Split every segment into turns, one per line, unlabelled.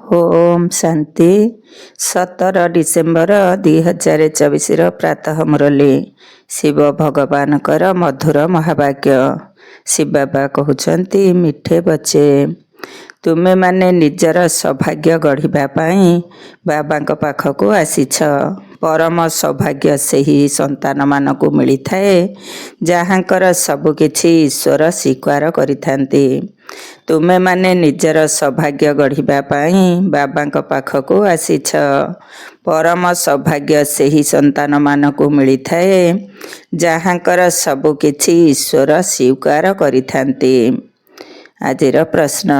Om Shanti 17 December 2024 प्रातः मुरली शिव भगवान मधुर महावाक्य। शिव बाबा कहते मिठे बच्चे तुमे माने निजर सौभाग्य गढ़िबा पाई बाबा पाखक आसीछ। परम सौभाग्य से ही संतान मानकु मिली थाए जहाँकर सबु किछि ईश्वर स्वीकार करिथांती। तुमे माने निजर सौभाग्य गढ़िबा पाई बाबा पाखक आसीछ। परम सौभाग्य से ही संतान मानकु मिली थाए जहाँकर सबु किछि ईश्वर स्वीकार करिथांती। आजिर प्रश्न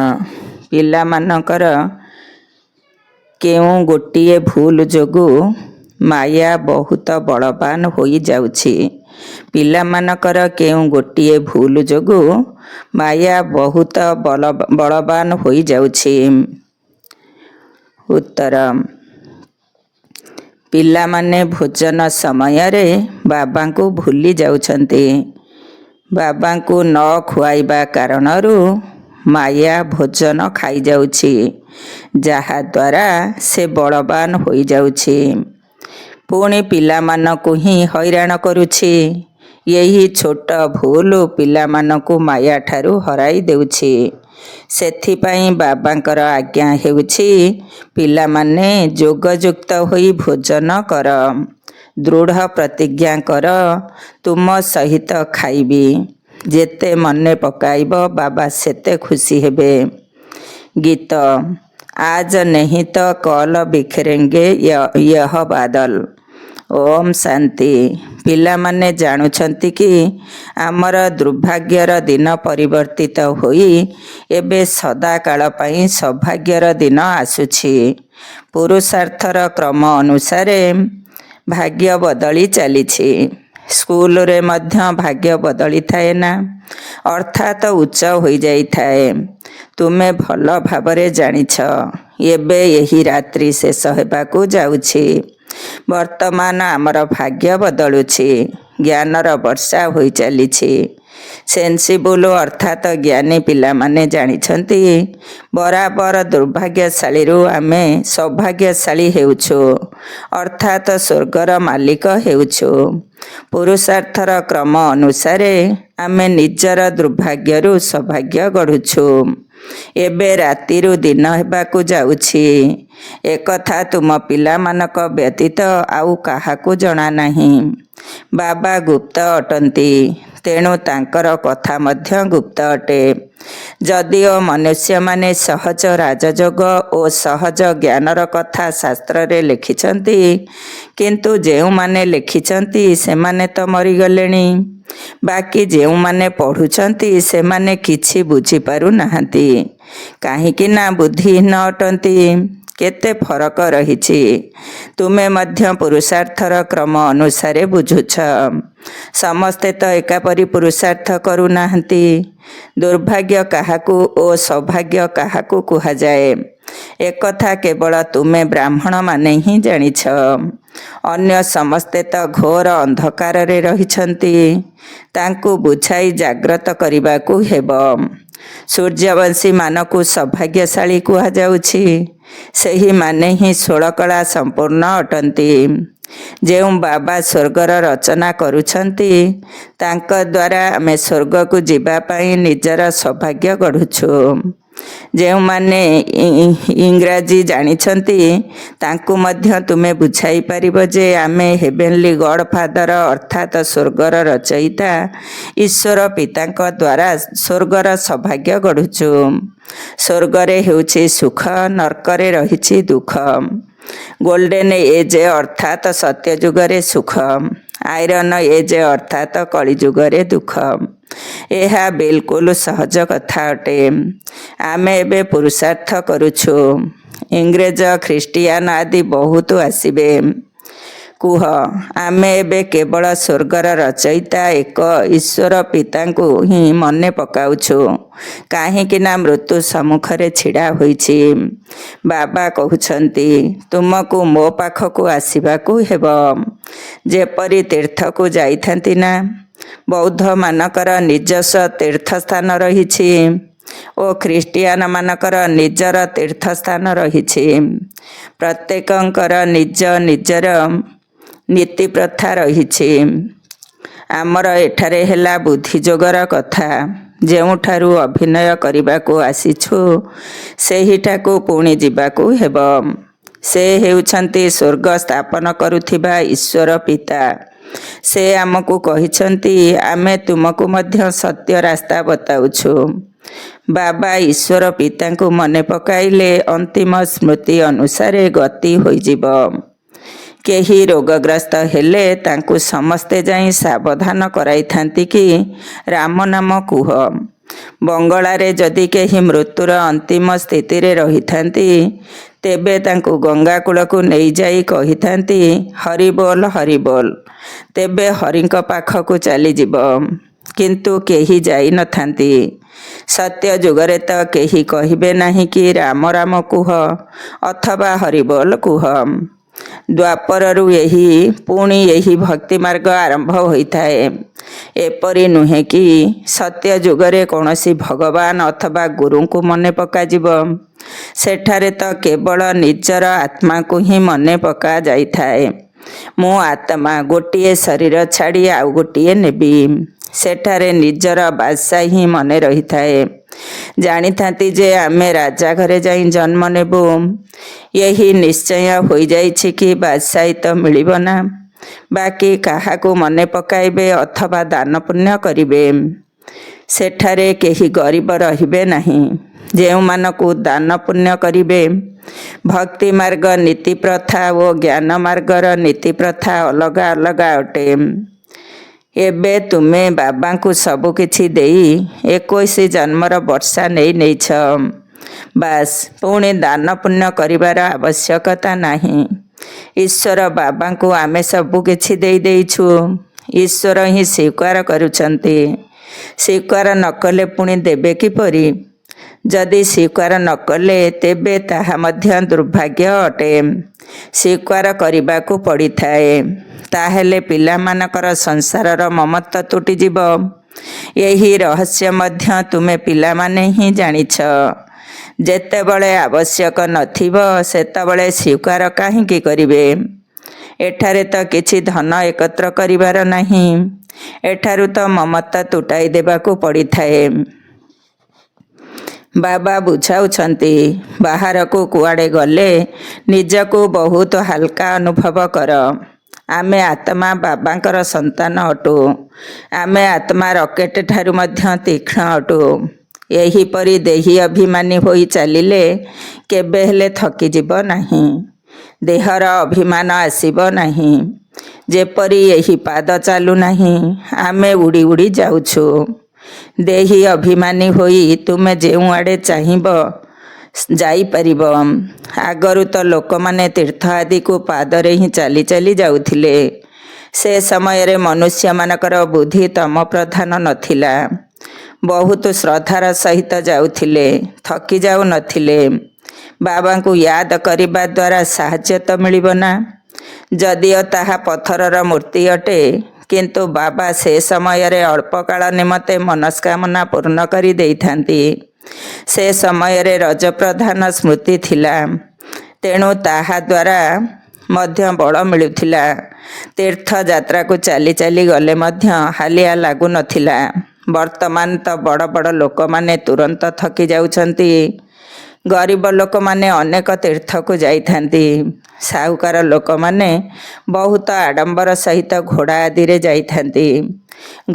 पिला मानकर केउं गोटिए भूल जोगु माया बहुत बलवान होई जाउछि। पिला मानकर केउं गोटिए भूल जोगु माया बहुत बलवान होई जाउछि। उत्तर पिला माने भोजन समय रे बाबा को भूली जाउछन्ति। बाबा को न खुआइबा कारणरू माया भोजन खाई जाउछि जहा द्वारा से बलवान होई जाउछि। पुणी पिला मानकु ही हैरान करुछि। यही छोट भूल पिला मानकु माया ठारू हराई देउछि। सेथिपाई बाबांकर आज्ञा हेउछि पिला माने जोगयुक्त होई भोजन कर। दृढ़ प्रतिज्ञा कर तुम सहित खाइबी। जेते मने पकाइब बाबा सेते खुशी हेबे। गीत आज नहीं तो कल बिखरेंगे यह बादल। ओम शांति। पिला माने जानुछंती कि आमर दुर्भाग्यर दिन परिवर्तित होई एबे सदा काल पई सौभाग्यर दिन आसुछि। पुरुषार्थर क्रम अनुसारे भाग्य बदली चलीछि। स्कूल रे मध्य भाग्य बदली थाए ना, अर्थात उच्च होई जाई थाए। तुमे भल भावरे जानिछ एबे यही रात्रि शेष हेबाकू जाउछि। वर्तमान आमर भाग्य बदलुछि। ज्ञानर वर्षा होई चलीछि। सेंसिबुल अर्थात ज्ञानी पिला माने जानिछंती बराबर दुर्भाग्यशाली रु आमे सौभाग्यशाली हेउछु अर्थात स्वर्गर मालिक हेउछु। पुरुषार्थर क्रम अनुसारे आमे निजर दुर्भाग्यरु सौभाग्य गढ़ुछु। एबे रातिरु दिन हेबाकू जाउछि। एकथा तुम पिला मानक व्यतीत आउ काहाकू जणा नाही। बाबा गुप्त अटंती तेणु तांकर कथा मध्य गुप्त अटे। जदिओ मनुष्य माने सहज राजयोग और सहज ज्ञानर कथा शास्त्र रे लिखिछंती किंतु जेउ माने लिखिछंती से माने तो मरी गलेनी। बाकी जेउ माने पढ़ुछंती से माने किछि बुझी पारु नाहंती काहेकि ना बुद्धिहीन अटंती। केते फरक रहिछि। तुमे मध्य पुरुषार्थर क्रम अनुसारे बुझुछ। समस्ते तो एकापरी पुरुषार्थ करू नाहंती। दुर्भाग्य काहाकू ओ सौभाग्य काहाकू कुहा जाए एकथा केवल तुमे ब्राह्मण माने ही जानिछ। अन्य समस्ते तो घोर अंधकार रे रहिछंती। तांकू बुझाई जाग्रत करिबाकू हेबो। सूर्यवंशी मानकू सौभाग्यशाली कुहा जाउछि। सही माने ही षोलकला संपूर्ण अटंती। जेउ बाबा स्वर्गर रचना करुछंती तांक द्वारा आमे स्वर्ग को जीवा पाई निजर सौभाग्य गढ़ुछु। जेउ माने इंग्राजी जानिछंती तांकू मध्य तुमे बुझाई परिबो जे आमे हेवेनली गॉड फादर अर्थात स्वर्गर रचयिता ईश्वर पितांक द्वारा स्वर्गर सौभाग्य गढ़ुछु। स्वर्गरे हेउछि सुख, नरकरे रहिछि दुख। गोल्डन एज अर्थात सत्य जुगरे सुख, आयरन एज अर्थात कली जुगरे दुख। एहा बिल्कुल सहज कथा अटे। आमे एबे पुरुषार्थ करुछु। इंग्रेज ख्रिस्टियान आदि बहुत आसीबे। कुह आमे एबे केवल स्वर्गर रचयिता एक ईश्वर पितांकु ही मने पकाउछु काहेकि ना मृत्यु सम्मुखरे छिड़ा होइछि। बाबा कहउछंती तुमको मो पाखकु आसीबाकू हेबो। जेपरि तीर्थकु जाइथांती ना बौद्ध मानकर निजस्व तीर्थस्थान रहिछि ଓ ଖ୍ରୀଷ୍ଟିଆନମାନଙ୍କର ନିଜର ତୀର୍ଥସ୍ଥାନ ରହିଛି। ପ୍ରତ୍ୟେକଙ୍କର ନିଜ ନିଜର ନୀତି ପ୍ରଥା ରହିଛି। ଆମର ଏଠାରେ ହେଲା ବୁଦ୍ଧିଯୋଗର କଥା। ଯେଉଁଠାରୁ ଅଭିନୟ କରିବାକୁ ଆସିଛୁ ସେହିଠାକୁ ପୁଣି ଯିବାକୁ ହେବ। ସେ ହେଉଛନ୍ତି ସ୍ୱର୍ଗ ସ୍ଥାପନ କରୁଥିବା ଈଶ୍ୱର ପିତା। ସେ ଆମକୁ କହିଛନ୍ତି, ଆମେ ତୁମକୁ ମଧ୍ୟ ସତ୍ୟ ରାସ୍ତା ବତାଉଛୁ। ବାବା ଈଶ୍ୱର ପିତାଙ୍କୁ ମନେ ପକାଇଲେ ଅନ୍ତିମ ସ୍ମୃତି ଅନୁସାରେ ଗତି ହୋଇଯିବ। କେହି ରୋଗଗ୍ରସ୍ତ ହେଲେ ତାଙ୍କୁ ସମସ୍ତେ ଯାଇ ସାବଧାନ କରାଇଥାନ୍ତି କି ରାମ ନାମ କୁହ। ବଙ୍ଗଳାରେ ଯଦି କେହି ମୃତ୍ୟୁର ଅନ୍ତିମ ସ୍ଥିତିରେ ରହିଥାନ୍ତି ତେବେ ତାଙ୍କୁ ଗଙ୍ଗା କୂଳକୁ ନେଇଯାଇ କହିଥାନ୍ତି, ହରିବୋଲ ହରିବୋଲ। ତେବେ ହରିଙ୍କ ପାଖକୁ ଚାଲିଯିବ। କିନ୍ତୁ କେହି ଯାଇନଥାନ୍ତି। ସତ୍ୟ ଯୁଗରେ ତ କେହି କହିବେ ନାହିଁ କି ରାମ ରାମ କୁହ ଅଥବା ହରିବୋଲ କୁହ। ଦ୍ୱାପରରୁ ପୁଣି ଏହି ଭକ୍ତି ମାର୍ଗ ଆରମ୍ଭ ହୋଇଥାଏ। ଏପରି ନୁହେଁ କି ସତ୍ୟ ଯୁଗରେ କୌଣସି ଭଗବାନ ଅଥବା ଗୁରୁଙ୍କୁ ମନେ ପକାଯିବ। ସେଠାରେ ତ କେବଳ ନିଜର ଆତ୍ମାକୁ ହିଁ ମନେ ପକାଯାଇଥାଏ। ମୁଁ ଆତ୍ମା, ଗୋଟିଏ ଶରୀର ଛାଡ଼ି ଆଉ ଗୋଟିଏ ନେବି। ସେଠାରେ ନିଜର ବାଦଶାହୀ ହିଁ ମନେ ରହିଥାଏ। ଜାଣିଥାନ୍ତି ଯେ ଆମେ ରାଜା ଘରେ ଯାଇ ଜନ୍ମ ନେବୁ। ଏହି ନିଶ୍ଚୟ ହୋଇଯାଇଛି କି ବାଦଶାହୀ ତ ମିଳିବ ନା। ବାକି କାହାକୁ ମନେ ପକାଇବେ ଅଥବା ଦାନ ପୁଣ୍ୟ କରିବେ। ସେଠାରେ କେହି ଗରିବ ରହିବେ ନାହିଁ। ଯେଉଁମାନଙ୍କୁ ଦାନ ପୁଣ୍ୟ କରିବେ। ଭକ୍ତି ମାର୍ଗ ନୀତି ପ୍ରଥା ଓ ଜ୍ଞାନ ମାର୍ଗର ନୀତି ପ୍ରଥା ଅଲଗା ଅଲଗା ଅଟେ। ଏବେ ତୁମେ ବାବାଙ୍କୁ ସବୁ କିଛି ଦେଇ 21 ଜନ୍ମର ବର୍ଷା ନେଇଛ। ବାସ୍, ପୁଣି ଦାନ ପୁଣ୍ୟ କରିବାର ଆବଶ୍ୟକତା ନାହିଁ। ଈଶ୍ୱର ବାବାଙ୍କୁ ଆମେ ସବୁ କିଛି ଦେଇଛୁ। ଈଶ୍ୱର ହିଁ ସ୍ୱୀକାର କରୁଛନ୍ତି। ସ୍ୱୀକାର ନ କଲେ ପୁଣି ଦେବେ କିପରି? ଯଦି ସ୍ୱୀକାର ନ କଲେ ତେବେ ତାହା ମଧ୍ୟ ଦୁର୍ଭାଗ୍ୟ ଅଟେ। ସ୍ୱୀକାର କରିବାକୁ ପଡ଼ିଥାଏ। ତାହେଲେ ପିଲାମାନଙ୍କର ସଂସାରର ମମତ୍ୱ ତୁଟିଯିବ। ଏହି ରହସ୍ୟ ମଧ୍ୟ ତୁମେ ପିଲାମାନେ ହିଁ ଜାଣିଛ। ଯେତେବେଳେ ଆବଶ୍ୟକ ନଥିବ ସେତେବେଳେ ସ୍ୱୀକାର କାହିଁକି କରିବେ? ଏଠାରେ ତ କିଛି ଧନ ଏକତ୍ର କରିବାର ନାହିଁ। ଏଠାରୁ ତ ମମତା ତୁଟାଇ ଦେବାକୁ ପଡ଼ିଥାଏ। ବାବା ବୁଝାଉଛନ୍ତି, ବାହାରକୁ କୁଆଡ଼େ ଗଲେ ନିଜକୁ ବହୁତ ହାଲକା ଅନୁଭବ କର। ଆମେ ଆତ୍ମା ବାବାଙ୍କର ସନ୍ତାନ ଅଟୁ। ଆମେ ଆତ୍ମା ରକେଟ ଠାରୁ ମଧ୍ୟ ତୀକ୍ଷ୍ଣ ଅଟୁ। ଏହିପରି ଦେହୀ ଅଭିମାନୀ ହୋଇ ଚାଲିଲେ କେବେ ହେଲେ ଥକିଯିବ ନାହିଁ। ଦେହର ଅଭିମାନ ଆସିବ ନାହିଁ। ଯେପରି ଏହି ପାଦ ଚାଲୁନାହିଁ, ଆମେ ଉଡ଼ି ଉଡ଼ି ଯାଉଛୁ। ଦେହୀ ଅଭିମାନୀ ହୋଇ ତୁମେ ଯେଉଁଆଡ଼େ ଚାହିଁବ ଯାଇପାରିବ। ଆଗରୁ ତ ଲୋକମାନେ ତୀର୍ଥ ଆଦିକୁ ପାଦରେ ହିଁ ଚାଲି ଚାଲି ଯାଉଥିଲେ। ସେ ସମୟରେ ମନୁଷ୍ୟମାନଙ୍କର ବୁଦ୍ଧି ତମ ପ୍ରଧାନ ନଥିଲା। ବହୁତ ଶ୍ରଦ୍ଧାର ସହିତ ଯାଉଥିଲେ, ଥକି ଯାଉନଥିଲେ। ବାବାଙ୍କୁ ୟାଦ କରିବା ଦ୍ୱାରା ସାହାଯ୍ୟ ତ ମିଳିବ ନା। ଯଦିଓ ତାହା ପଥରର ମୂର୍ତ୍ତି ଅଟେ, କିନ୍ତୁ ବାବା ସେ ସମୟରେ ଅଳ୍ପ କାଳ ନିମନ୍ତେ ମନସ୍କାମନା ପୂର୍ଣ୍ଣ କରି ଦେଇଥାନ୍ତି। ସେ ସମୟରେ ରଜପ୍ରଧାନ ସ୍ମୃତି ଥିଲା। ତେଣୁ ତାହା ଦ୍ୱାରା ମଧ୍ୟ ବଳ ମିଳୁଥିଲା। ତୀର୍ଥଯାତ୍ରାକୁ ଚାଲି ଚାଲି ଗଲେ ମଧ୍ୟ ହାଲିଆ ଲାଗୁନଥିଲା। ବର୍ତ୍ତମାନ ତ ବଡ଼ ବଡ଼ ଲୋକମାନେ ତୁରନ୍ତ ଥକି ଯାଉଛନ୍ତି। ଗରିବ ଲୋକମାନେ ଅନେକ ତୀର୍ଥକୁ ଯାଇଥାନ୍ତି। ସାହୁକାର ଲୋକମାନେ ବହୁତ ଆଡ଼ମ୍ବର ସହିତ ଘୋଡ଼ା ଆଦିରେ ଯାଇଥାନ୍ତି।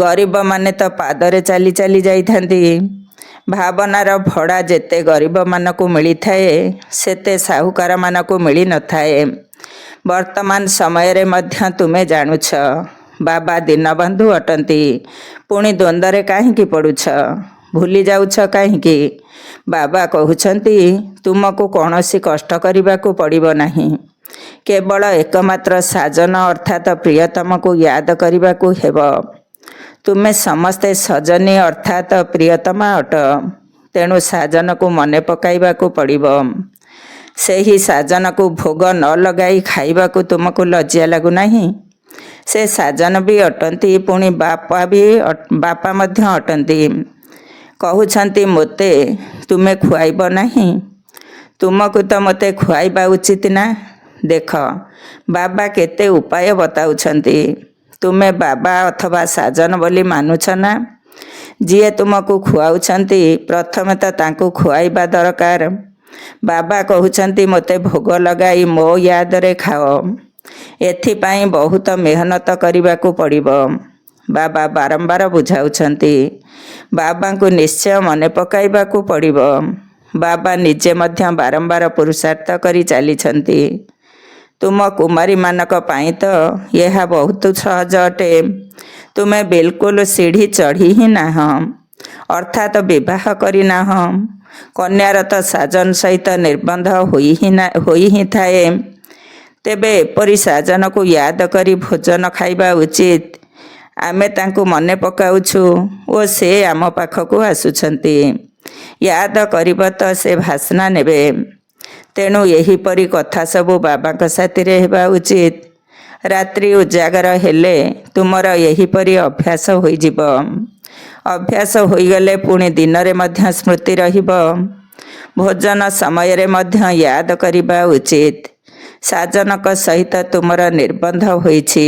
ଗରିବମାନେ ତ ପାଦରେ ଚାଲି ଚାଲି ଯାଇଥାନ୍ତି। ଭାବନାର ଭଡ଼ା ଯେତେ ଗରିବମାନଙ୍କୁ ମିଳିଥାଏ ସେତେ ସାହୁକାରମାନଙ୍କୁ ମିଳିନଥାଏ। ବର୍ତ୍ତମାନ ସମୟରେ ମଧ୍ୟ ତୁମେ ଜାଣୁଛ, ବାବା ଦୀନବନ୍ଧୁ ଅଟନ୍ତି। ପୁଣି ଦ୍ୱନ୍ଦ୍ୱରେ କାହିଁକି ପଡ଼ୁଛ? ଭୁଲି ଯାଉଛ କାହିଁକି? ବାବା କହୁଛନ୍ତି, ତୁମକୁ କୌଣସି କଷ୍ଟ କରିବାକୁ ପଡ଼ିବ ନାହିଁ। କେବଳ ଏକମାତ୍ର ସାଜନ ଅର୍ଥାତ୍ ପ୍ରିୟତମକୁ ୟାଦ କରିବାକୁ ହେବ। ତୁମେ ସମସ୍ତେ ସଜନୀ ଅର୍ଥାତ୍ ପ୍ରିୟତମା ଅଟ। ତେଣୁ ସାଜନକୁ ମନେ ପକାଇବାକୁ ପଡ଼ିବ। ସେହି ସାଜନକୁ ଭୋଗ ନ ଲଗାଇ ଖାଇବାକୁ ତୁମକୁ ଲଜ୍ଜା ଲାଗୁନାହିଁ? ସେ ସାଜନ ବି ଅଟନ୍ତି, ପୁଣି ବାପା ମଧ୍ୟ ଅଟନ୍ତି। କହୁଛନ୍ତି ମୋତେ ତୁମେ ଖୁଆଇବ ନାହିଁ। ତୁମକୁ ତ ମୋତେ ଖୁଆଇବା ଉଚିତ ନା। ଦେଖ ବାବା କେତେ ଉପାୟ ବତାଉଛନ୍ତି। ତୁମେ ବାବା ଅଥବା ସାଜନ ବୋଲି ମାନୁଛ ନା। ଯିଏ ତୁମକୁ ଖୁଆଉଛନ୍ତି ପ୍ରଥମେ ତ ତାଙ୍କୁ ଖୁଆଇବା ଦରକାର। ବାବା କହୁଛନ୍ତି ମୋତେ ଭୋଗ ଲଗାଇ ମୋ ୟାଦରେ ଖାଅ। ଏଥିପାଇଁ ବହୁତ ମେହନତ କରିବାକୁ ପଡ଼ିବ। ବାବା ବାରମ୍ବାର ବୁଝାଉଛନ୍ତି। ବାବାଙ୍କୁ ନିଶ୍ଚୟ ମନେ ପକାଇବାକୁ ପଡ଼ିବ। ବାବା ନିଜେ ମଧ୍ୟ ବାରମ୍ବାର ପୁରୁଷାର୍ଥ କରି ଚାଲିଛନ୍ତି। ତୁମ କୁମାରୀମାନଙ୍କ ପାଇଁ ତ ଏହା ବହୁତ ସହଜ ଅଟେ। ତୁମେ ବିଲକୁଲ ସିଢ଼ି ଚଢ଼ି ହିଁ ନାହଁ, ଅର୍ଥାତ୍ ବିବାହ କରିନାହଁ। କନ୍ୟାର ତ ସାଜନ ସହିତ ନିର୍ବନ୍ଧ ହୋଇ ହିଁ ଥାଏ। ତେବେ ଏପରି ସାଜନକୁ ୟାଦ କରି ଭୋଜନ ଖାଇବା ଉଚିତ। ଆମେ ତାଙ୍କୁ ମନେ ପକାଉଛୁ ଓ ସେ ଆମ ପାଖକୁ ଆସୁଛନ୍ତି। ୟାଦ କରିବ ତ ସେ ଭାସନା ନେବେ। ତେଣୁ ଏହିପରି କଥା ସବୁ ବାବାଙ୍କ ସାଥିରେ ହେବା ଉଚିତ। ରାତ୍ରି ଉଜାଗର ହେଲେ ତୁମର ଏହିପରି ଅଭ୍ୟାସ ହୋଇଯିବ। ଅଭ୍ୟାସ ହୋଇଗଲେ ପୁଣି ଦିନରେ ମଧ୍ୟ ସ୍ମୃତି ରହିବ। ଭୋଜନ ସମୟରେ ମଧ୍ୟ ୟାଦ କରିବା ଉଚିତ। ସାଜନଙ୍କ ସହିତ ତୁମର ନିର୍ବନ୍ଧ ହୋଇଛି,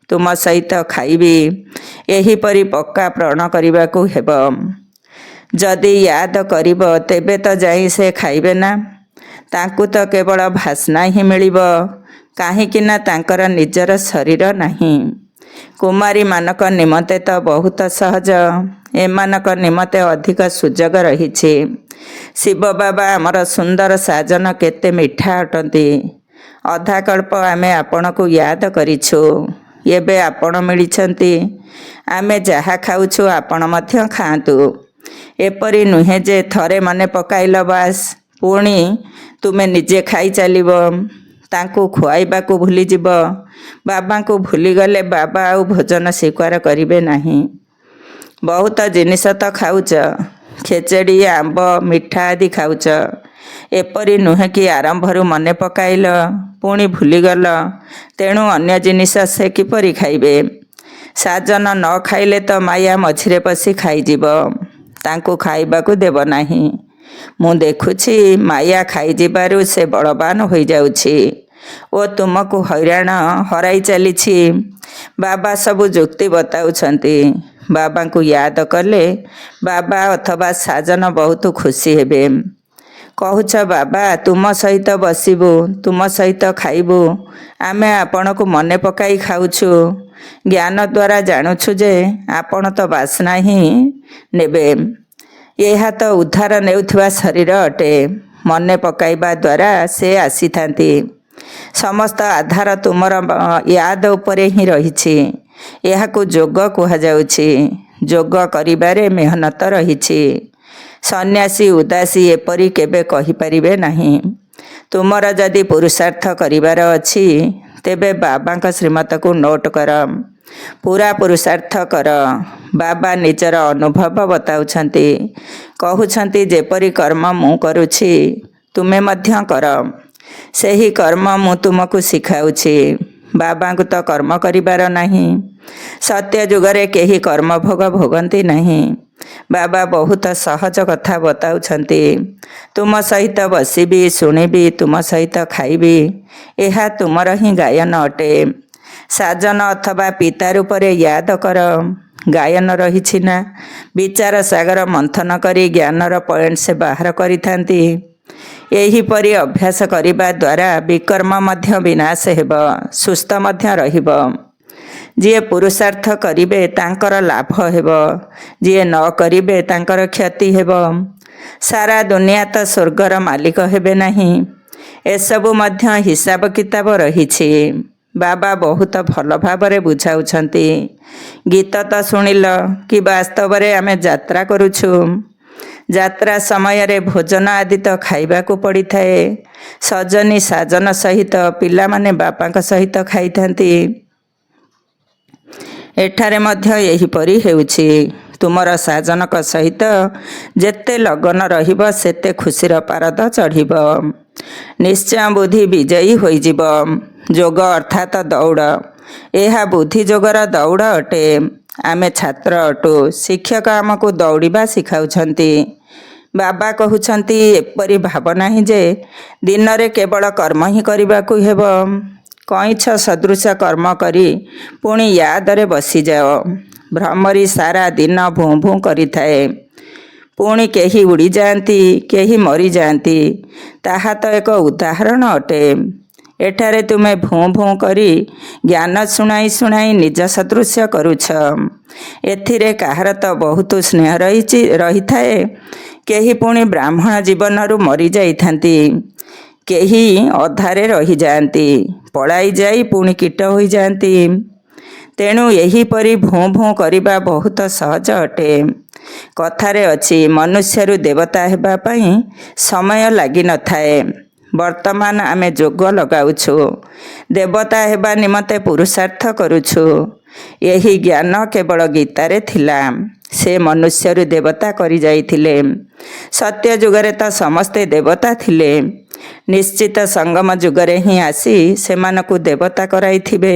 ତୁମ ସହିତ ଖାଇବି, ଏହିପରି ପକ୍କା ପ୍ରଣ କରିବାକୁ ହେବ। ଯଦି ୟାଦ କରିବ ତେବେ ତ ଯାଇ ସେ ଖାଇବେ ନା। ତାଙ୍କୁ ତ କେବଳ ଭାସନା ହିଁ ମିଳିବ, କାହିଁକି ନା ତାଙ୍କର ନିଜର ଶରୀର ନାହିଁ। କୁମାରୀମାନଙ୍କ ନିମନ୍ତେ ତ ବହୁତ ସହଜ, ଏମାନଙ୍କ ନିମନ୍ତେ ଅଧିକ ସୁଯୋଗ ରହିଛି। ଶିବ ବାବା ଆମର ସୁନ୍ଦର ସାଜନ କେତେ ମିଠା ଅଟନ୍ତି। ଅଧାକଳ୍ପ ଆମେ ଆପଣଙ୍କୁ ୟାଦ କରିଛୁ। ଏବେ ଆପଣ ମିଳିଛନ୍ତି। ଆମେ ଯାହା ଖାଉଛୁ ଆପଣ ମଧ୍ୟ ଖାଆନ୍ତୁ। ଏପରି ନୁହେଁ ଯେ ଥରେ ମନେ ପକାଇଲ ବାସ୍ ପୁଣି ତୁମେ ନିଜେ ଖାଇ ଚାଲିବ, ତାଙ୍କୁ ଖୁଆଇବାକୁ ଭୁଲିଯିବ। ବାବାଙ୍କୁ ଭୁଲିଗଲେ ବାବା ଆଉ ଭୋଜନ ସ୍ୱୀକାର କରିବେ ନାହିଁ। ବହୁତ ଜିନିଷ ତ ଖାଉଛ, ଖେଚେଡ଼ି, ଆମ୍ବ, ମିଠା ଆଦି ଖାଉଛ। ଏପରି ନୁହେଁ କି ଆରମ୍ଭରୁ ମନେ ପକାଇଲ ପୁଣି ଭୁଲିଗଲ, ତେଣୁ ଅନ୍ୟ ଜିନିଷ ସେ କିପରି ଖାଇବେ। ସାଜନ ନ ଖାଇଲେ ତ ମାୟା ମଝିରେ ପଶି ଖାଇଯିବ। ତାଙ୍କୁ ଖାଇବାକୁ ଦେବ ନାହିଁ। ମୁଁ ଦେଖୁଛି ମାୟା ଖାଇଯିବାରୁ ସେ ବଳବାନ ହୋଇଯାଉଛି ଓ ତୁମକୁ ହରାଇ ଚାଲିଛି। ବାବା ସବୁ ଯୁକ୍ତି ବତାଉଛନ୍ତି। ବାବାଙ୍କୁ ୟାଦ କଲେ ବାବା ଅଥବା ସାଜନ ବହୁତ ଖୁସି ହେବେ। କହୁଛ ବାବା ତୁମ ସହିତ ବସିବୁ, ତୁମ ସହିତ ଖାଇବୁ, ଆମେ ଆପଣଙ୍କୁ ମନେ ପକାଇ ଖାଉଛୁ। ଜ୍ଞାନ ଦ୍ୱାରା ଜାଣୁଛୁ ଯେ ଆପଣ ତ ବାସନା ହିଁ ନେବେ। ଏହା ତ ଉଦ୍ଧାର ନେଉଥିବା ଶରୀର ଅଟେ। ମନେ ପକାଇବା ଦ୍ୱାରା ସେ ଆସିଥାନ୍ତି। ସମସ୍ତ ଆଧାର ତୁମର ୟାଦ ଉପରେ ହିଁ ରହିଛି। ଏହାକୁ ଯୋଗ କୁହାଯାଉଛି। ଯୋଗ କରିବାରେ ମେହନତ ରହିଛି। ସନ୍ନ୍ୟାସୀ ଉଦାସୀ ଏପରି କେବେ କହିପାରିବେ ନାହିଁ। ତୁମର ଯଦି ପୁରୁଷାର୍ଥ କରିବାର ଅଛି ତେବେ ବାବାଙ୍କ ଶ୍ରୀମତକୁ ନୋଟ୍ କର, ପୁରା ପୁରୁଷାର୍ଥ କର। ବାବା ନିଜର ଅନୁଭବ ବତାଉଛନ୍ତି। କହୁଛନ୍ତି ଯେପରି କର୍ମ ମୁଁ କରୁଛି ତୁମେ ମଧ୍ୟ କର। ସେହି କର୍ମ ମୁଁ ତୁମକୁ ଶିଖାଉଛି। ବାବାଙ୍କୁ ତ କର୍ମ କରିବାର ନାହିଁ। ସତ୍ୟ ଯୁଗରେ କେହି କର୍ମଭୋଗ ଭୋଗନ୍ତି ନାହିଁ। ବାବା ବହୁତ ସହଜ କଥା ବତାଉଛନ୍ତି। ତୁମ ସହିତ ବସିବି, ଶୁଣିବି, ତୁମ ସହିତ ଖାଇବି, ଏହା ତୁମର ହିଁ ଗାୟନ ଅଟେ। ସାଜନ ଅଥବା ପିତା ରୂପରେ ୟାଦ କର। ଗାୟନ ରହିଛି ନା। ବିଚାର ସାଗର ମନ୍ଥନ କରି ଜ୍ଞାନର ପଏଣ୍ଟ ସେ ବାହାର କରିଥାନ୍ତି। ଏହିପରି ଅଭ୍ୟାସ କରିବା ଦ୍ୱାରା ବିକର୍ମ ମଧ୍ୟ ବିନାଶ ହେବ, ସୁସ୍ଥ ମଧ୍ୟ ରହିବ। ଯିଏ ପୁରୁଷାର୍ଥ କରିବେ ତାଙ୍କର ଲାଭ ହେବ, ଯିଏ ନ କରିବେ ତାଙ୍କର କ୍ଷତି ହେବ। ସାରା ଦୁନିଆ ତ ସ୍ୱର୍ଗର ମାଲିକ ହେବେ ନାହିଁ। ଏସବୁ ମଧ୍ୟ ହିସାବ କିତାବ ରହିଛି। ବାବା ବହୁତ ଭଲ ଭାବରେ ବୁଝାଉଛନ୍ତି। ଗୀତ ତ ଶୁଣିଲ କି ବାସ୍ତବରେ ଆମେ ଯାତ୍ରା କରୁଛୁ। ଯାତ୍ରା ସମୟରେ ଭୋଜନ ଆଦି ତ ଖାଇବାକୁ ପଡ଼ିଥାଏ। ସଜନୀ ସାଜନ ସହିତ ପିଲାମାନେ ବାପାଙ୍କ ସହିତ ଖାଇଥାନ୍ତି। ଏଠାରେ ମଧ୍ୟ ଏହିପରି ହେଉଛି। ତୁମର ସାଜନଙ୍କ ସହିତ ଯେତେ ଲଗନ ରହିବ ସେତେ ଖୁସିର ପାରଦ ଚଢ଼ିବ। ନିଶ୍ଚୟ ବୁଦ୍ଧି ବିଜୟୀ ହୋଇଯିବ। ଯୋଗ ଅର୍ଥାତ୍ ଦୌଡ଼। ଏହା ବୁଦ୍ଧି ଯୋଗର ଦୌଡ଼ ଅଟେ। ଆମେ ଛାତ୍ର ଅଟୁ। ଶିକ୍ଷକ ଆମକୁ ଦୌଡ଼ିବା ଶିଖାଉଛନ୍ତି। ବାବା କହୁଛନ୍ତି ଏପରି ଭାବ ନାହିଁ ଯେ ଦିନରେ କେବଳ କର୍ମ ହିଁ କରିବାକୁ ହେବ। କଇଁଛ ସଦୃଶ କର୍ମ କରି ପୁଣି ୟାଦରେ ବସିଯାଅ। ଭ୍ରମରି ସାରା ଦିନ ଭୁଁ ଭୁଁ କରିଥାଏ। ପୁଣି କେହି ଉଡ଼ିଯାଆନ୍ତି, କେହି ମରିଯାଆନ୍ତି। ତାହା ତ ଏକ ଉଦାହରଣ ଅଟେ। ଏଠାରେ ତୁମେ ଭୁଁ ଭୁଁ କରି ଜ୍ଞାନ ଶୁଣାଇ ଶୁଣାଇ ନିଜ ସଦୃଶ କରୁଛ। ଏଥିରେ କାହାର ତ ବହୁତ ସ୍ନେହ ରହିଥାଏ। କେହି ପୁଣି ବ୍ରାହ୍ମଣ ଜୀବନରୁ ମରିଯାଇଥାନ୍ତି, କେହି ଅଧାରେ ରହିଯାଆନ୍ତି, ପଳାଇ ଯାଇ ପୁଣି କୀଟ ହୋଇଯାଆନ୍ତି। ତେଣୁ ଏହିପରି ଭୁଁ ଭୁଁ କରିବା ବହୁତ ସହଜ ଅଟେ। କଥାରେ ଅଛି, ମନୁଷ୍ୟରୁ ଦେବତା ହେବା ପାଇଁ ସମୟ ଲାଗିନଥାଏ। ବର୍ତ୍ତମାନ ଆମେ ଯୋଗ ଲଗାଉଛୁ, ଦେବତା ହେବା ନିମନ୍ତେ ପୁରୁଷାର୍ଥ କରୁଛୁ। ଏହି ଜ୍ଞାନ କେବଳ ଗୀତାରେ ଥିଲା। ସେ ମନୁଷ୍ୟରୁ ଦେବତା କରିଯାଇଥିଲେ। ସତ୍ୟ ଯୁଗରେ ତ ସମସ୍ତେ ଦେବତା ଥିଲେ। ନିଶ୍ଚିତ ସଙ୍ଗମ ଯୁଗରେ ହିଁ ଆସି ସେମାନଙ୍କୁ ଦେବତା କରାଇଥିବେ।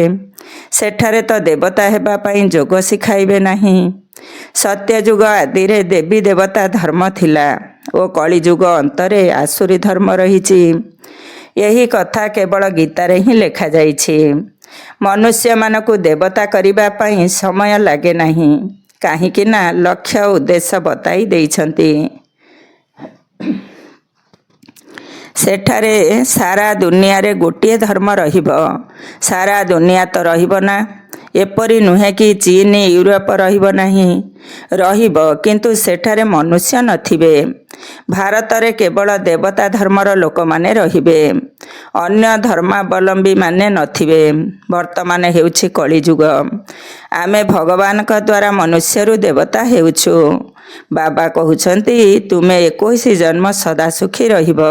ସେଠାରେ ତ ଦେବତା ହେବା ପାଇଁ ଯୋଗ ଶିଖାଇବେ ନାହିଁ। ସତ୍ୟଯୁଗ ଆଦିରେ ଦେବୀ ଦେବତା ଧର୍ମ ଥିଲା ଓ କଳିଯୁଗ ଅନ୍ତରେ ଆସୁରୀ ଧର୍ମ ରହିଛି। ଏହି କଥା କେବଳ ଗୀତାରେ ହିଁ ଲେଖାଯାଇଛି। ମନୁଷ୍ୟମାନଙ୍କୁ ଦେବତା କରିବା ପାଇଁ ସମୟ ଲାଗେ ନାହିଁ, କାହିଁକି ନା ଲକ୍ଷ୍ୟ ଓ ଉଦ୍ଦେଶ୍ୟ ବତାଇ ଦେଇଛନ୍ତି। ସେଠାରେ ସାରା ଦୁନିଆରେ ଗୋଟିଏ ଧର୍ମ ରହିବ। ସାରା ଦୁନିଆ ତ ରହିବ ନା। ଏପରି ନୁହେଁ କି ଚୀନ, ୟୁରୋପ ରହିବ ନାହିଁ। ରହିବ, କିନ୍ତୁ ସେଠାରେ ମନୁଷ୍ୟ ନଥିବେ। ଭାରତରେ କେବଳ ଦେବତା ଧର୍ମର ଲୋକମାନେ ରହିବେ, ଅନ୍ୟ ଧର୍ମାବଲମ୍ବୀମାନେ ନଥିବେ। ବର୍ତ୍ତମାନ ହେଉଛି କଳିଯୁଗ। ଆମେ ଭଗବାନଙ୍କ ଦ୍ୱାରା ମନୁଷ୍ୟରୁ ଦେବତା ହେଉଛୁ। ବାବା କହୁଛନ୍ତି ତୁମେ 21 ଜନ୍ମ ସଦା ସୁଖୀ ରହିବ।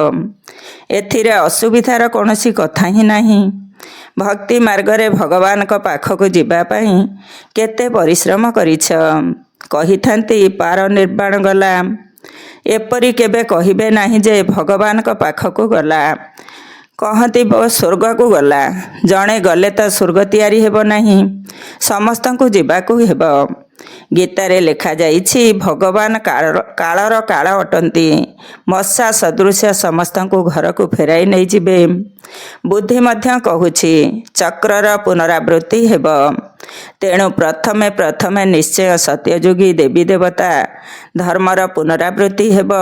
ଏଥିରେ ଅସୁବିଧାର କୌଣସି କଥା ହିଁ ନାହିଁ। ଭକ୍ତି ମାର୍ଗରେ ଭଗବାନଙ୍କ ପାଖକୁ ଯିବା ପାଇଁ କେତେ ପରିଶ୍ରମ କରିଛ। କହିଥାନ୍ତି ପାର ନିର୍ବାଣ ଗଲା। ଏପରି କେବେ କହିବେ ନାହିଁ ଯେ ଭଗବାନଙ୍କ ପାଖକୁ ଗଲା। କହନ୍ତି ସ୍ୱର୍ଗକୁ ଗଲା। ଜଣେ ଗଲେ ତ ସ୍ୱର୍ଗ ତିଆରି ହେବ ନାହିଁ, ସମସ୍ତଙ୍କୁ ଯିବାକୁ ହେବ। ଗୀତାରେ ଲେଖାଯାଇଛି ଭଗବାନ କାଳର କାଳ ଅଟନ୍ତି। ମଶା ସଦୃଶ ସମସ୍ତଙ୍କୁ ଘରକୁ ଫେରାଇ ନେଇଯିବେ। ବୁଦ୍ଧି ମଧ୍ୟ କହୁଛି ଚକ୍ରର ପୁନରାବୃତ୍ତି ହେବ। ତେଣୁ ପ୍ରଥମେ ନିଶ୍ଚୟ ସତ୍ୟଯୁଗୀ ଦେବୀ ଦେବତା ଧର୍ମର ପୁନରାବୃତ୍ତି ହେବ।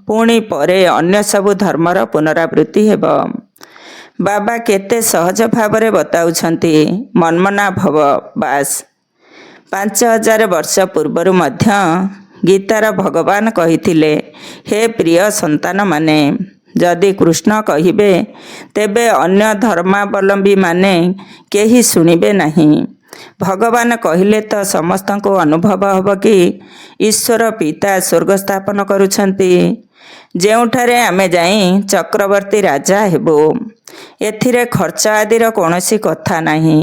ପୁଣି ପରେ ଅନ୍ୟ ସବୁ ଧର୍ମର ପୁନରାବୃତ୍ତି ହେବ। ବାବା କେତେ ସହଜ ଭାବରେ ବତାଉଛନ୍ତି। ମନ୍ମନା ଭବ। ବାସ୍ 5000 ବର୍ଷ ପୂର୍ବରୁ ମଧ୍ୟ ଗୀତାର ଭଗବାନ କହିଥିଲେ, ହେ ପ୍ରିୟ ସନ୍ତାନମାନେ, ଯଦି କୃଷ୍ଣ କହିବେ ତେବେ ଅନ୍ୟ ଧର୍ମାବଲମ୍ବୀମାନେ କେହି ଶୁଣିବେ ନାହିଁ। ଭଗବାନ କହିଲେ ତ ସମସ୍ତଙ୍କୁ ଅନୁଭବ ହେବ କି ଈଶ୍ୱର ପିତା ସ୍ୱର୍ଗ ସ୍ଥାପନ କରୁଛନ୍ତି, ଯେଉଁଠାରେ ଆମେ ଯାଇ ଚକ୍ରବର୍ତ୍ତୀ ରାଜା ହେବୁ। ଏଥିରେ ଖର୍ଚ୍ଚ ଆଦିର କୌଣସି କଥା ନାହିଁ।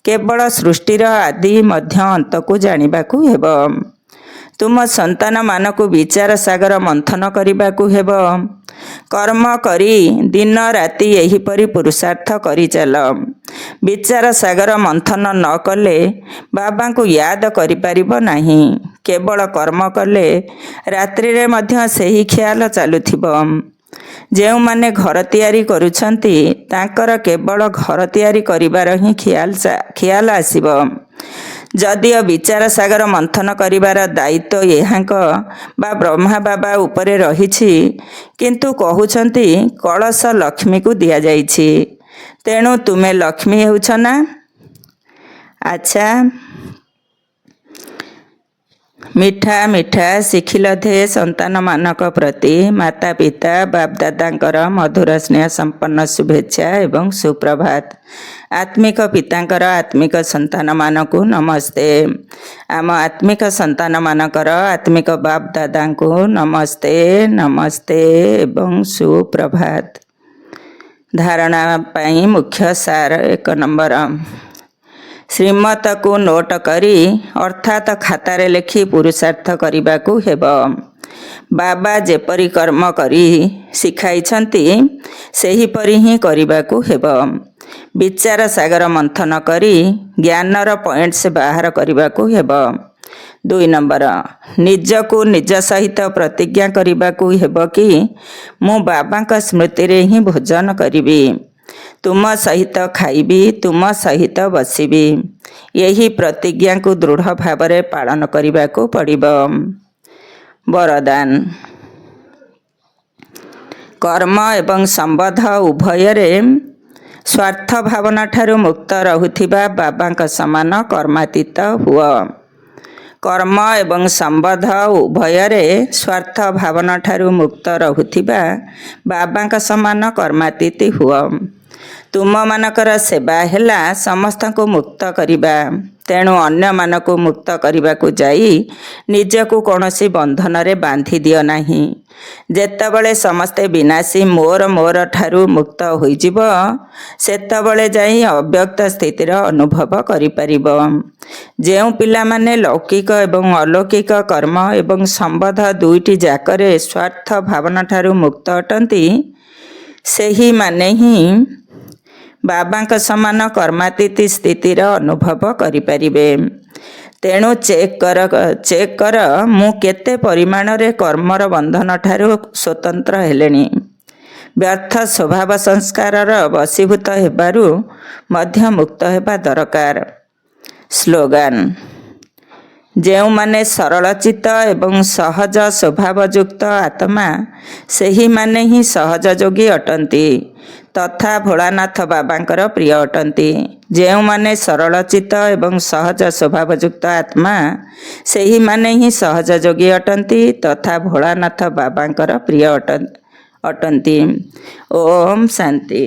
କେବଳ ସୃଷ୍ଟିର ଆଦି ମଧ୍ୟ ଅନ୍ତକୁ ଜାଣିବାକୁ ହେବ। ତୁମ ସନ୍ତାନମାନଙ୍କୁ ବିଚାର ସାଗର ମନ୍ଥନ କରିବାକୁ ହେବ। କର୍ମ କରି ଦିନ ରାତି ଏହିପରି ପୁରୁଷାର୍ଥ କରିଚାଲ। ବିଚାର ସାଗର ମନ୍ଥନ ନ କଲେ ବାବାଙ୍କୁ ୟାଦ କରିପାରିବ ନାହିଁ। କେବଳ କର୍ମ କଲେ ରାତ୍ରିରେ ମଧ୍ୟ ସେହି ଖିଆଲ ଚାଲୁଥିବ। ଯେଉଁମାନେ ଘର ତିଆରି କରୁଛନ୍ତି ତାଙ୍କର କେବଳ ଘର ତିଆରି କରିବାର ହିଁ ଖିଆଲ ଆସିବ। ଯଦିଓ ବିଚାର ସାଗର ମନ୍ଥନ କରିବାର ଦାୟିତ୍ୱ ଏହାଙ୍କ ବା ବ୍ରହ୍ମା ବାବା ଉପରେ ରହିଛି, କିନ୍ତୁ କହୁଛନ୍ତି କଳସ ଲକ୍ଷ୍ମୀକୁ ଦିଆଯାଇଛି। ତେଣୁ ତୁମେ ଲକ୍ଷ୍ମୀ ହେଉଛ ନା? ଆଚ୍ଛା, ମିଠା ମିଠା ଶିଖିଲ ଧେ ସନ୍ତାନମାନଙ୍କ ପ୍ରତି ମାତା ପିତା ବାପଦାଦାଙ୍କର ମଧୁର ସ୍ନେହ ସମ୍ପନ୍ନ ଶୁଭେଚ୍ଛା ଏବଂ ସୁପ୍ରଭାତ। ଆତ୍ମିକ ପିତାଙ୍କର ଆତ୍ମିକ ସନ୍ତାନମାନଙ୍କୁ ନମସ୍ତେ। ଆମ ଆତ୍ମିକ ସନ୍ତାନମାନଙ୍କର ଆତ୍ମିକ ବାପଦାଦାଙ୍କୁ ନମସ୍ତେ ନମସ୍ତେ ଏବଂ ସୁପ୍ରଭାତ। ଧାରଣା ପାଇଁ ମୁଖ୍ୟ ସାର 1 ନମ୍ବର। ଶ୍ରୀମତକୁ ନୋଟ କରି ଅର୍ଥାତ୍ ଖାତାରେ ଲେଖି ପୁରୁଷାର୍ଥ କରିବାକୁ ହେବ। ବାବା ଯେପରି କର୍ମ କରି ଶିଖାଇଛନ୍ତି ସେହିପରି ହିଁ କରିବାକୁ ହେବ। ବିଚାର ସାଗର ମନ୍ଥନ କରି ଜ୍ଞାନର ପଏଣ୍ଟସ୍ ବାହାର କରିବାକୁ ହେବ। 2 ନମ୍ବର, ନିଜକୁ ନିଜ ସହିତ ପ୍ରତିଜ୍ଞା କରିବାକୁ ହେବ କି ମୁଁ ବାବାଙ୍କ ସ୍ମୃତିରେ ହିଁ ଭୋଜନ କରିବି, ତୁମ ସହିତ ଖାଇବି, ତୁମ ସହିତ ବସିବି। ଏହି ପ୍ରତିଜ୍ଞାକୁ ଦୃଢ଼ ଭାବରେ ପାଳନ କରିବାକୁ ପଡ଼ିବ। ବରଦାନ। କର୍ମ ଏବଂ ସମ୍ବନ୍ଧ ଉଭୟରେ ସ୍ୱାର୍ଥ ଭାବନାଠାରୁ ମୁକ୍ତ ରହୁଥିବା ବାବାଙ୍କ ସମାନ କର୍ମାତୀତ ହୁଅ। କର୍ମ ଏବଂ ସମ୍ବନ୍ଧ ଉଭୟରେ ସ୍ୱାର୍ଥ ଭାବନାଠାରୁ ମୁକ୍ତ ରହୁଥିବା ବାବାଙ୍କ ସମାନ କର୍ମାତୀତ ହୁଅ। ତୁମମାନଙ୍କର ସେବା ହେଲା ସମସ୍ତଙ୍କୁ ମୁକ୍ତ କରିବା, ତେଣୁ ଅନ୍ୟମାନଙ୍କୁ ମୁକ୍ତ କରିବାକୁ ଯାଇ ନିଜକୁ କୌଣସି ବନ୍ଧନରେ ବାନ୍ଧି ଦିଅ ନାହିଁ। ଯେତେବେଳେ ସମସ୍ତେ ବିନାଶୀ ମୋର ଠାରୁ ମୁକ୍ତ ହୋଇଯିବ, ସେତେବେଳେ ଯାଇ ଅବ୍ୟକ୍ତ ସ୍ଥିତିର ଅନୁଭବ କରିପାରିବ। ଯେଉଁ ପିଲାମାନେ ଲୌକିକ ଏବଂ ଅଲୌକିକ କର୍ମ ଏବଂ ସମ୍ବନ୍ଧ ଦୁଇଟି ଯାକରେ ସ୍ୱାର୍ଥ ଭାବନାଠାରୁ ମୁକ୍ତ ଅଟନ୍ତି, ସେହିମାନେ ହିଁ ବାବାଙ୍କ ସମାନ କର୍ମାତୀତ ସ୍ଥିତିର ଅନୁଭବ କରିପାରିବେ। ତେଣୁ ଚେକ୍ କର ମୁଁ କେତେ ପରିମାଣରେ କର୍ମର ବନ୍ଧନଠାରୁ ସ୍ୱତନ୍ତ୍ର ହେଲେଣି। ବ୍ୟର୍ଥ ସ୍ୱଭାବ ସଂସ୍କାରର ବଶୀଭୂତ ହେବାରୁ ମଧ୍ୟ ମୁକ୍ତ ହେବା ଦରକାର। ସ୍ଲୋଗାନ। ଯେଉଁମାନେ ସରଳଚିତ୍ତ ଏବଂ ସହଜ ସ୍ୱଭାବଯୁକ୍ତ ଆତ୍ମା, ସେହିମାନେ ହିଁ ସହଜ ଯୋଗୀ ଅଟନ୍ତି ତଥା ଭୋଳାନାଥ ବାବାଙ୍କର ପ୍ରିୟ ଅଟନ୍ତି। ଯେଉଁମାନେ ସରଳଚିତ୍ତ ଏବଂ ସହଜ ସ୍ୱଭାବଯୁକ୍ତ ଆତ୍ମା, ସେହିମାନେ ହିଁ ସହଜ ଯୋଗୀ ଅଟନ୍ତି ତଥା ଭୋଳାନାଥ ବାବାଙ୍କର ପ୍ରିୟ ଅଟନ୍ତି। ଓମ୍ ଶାନ୍ତି।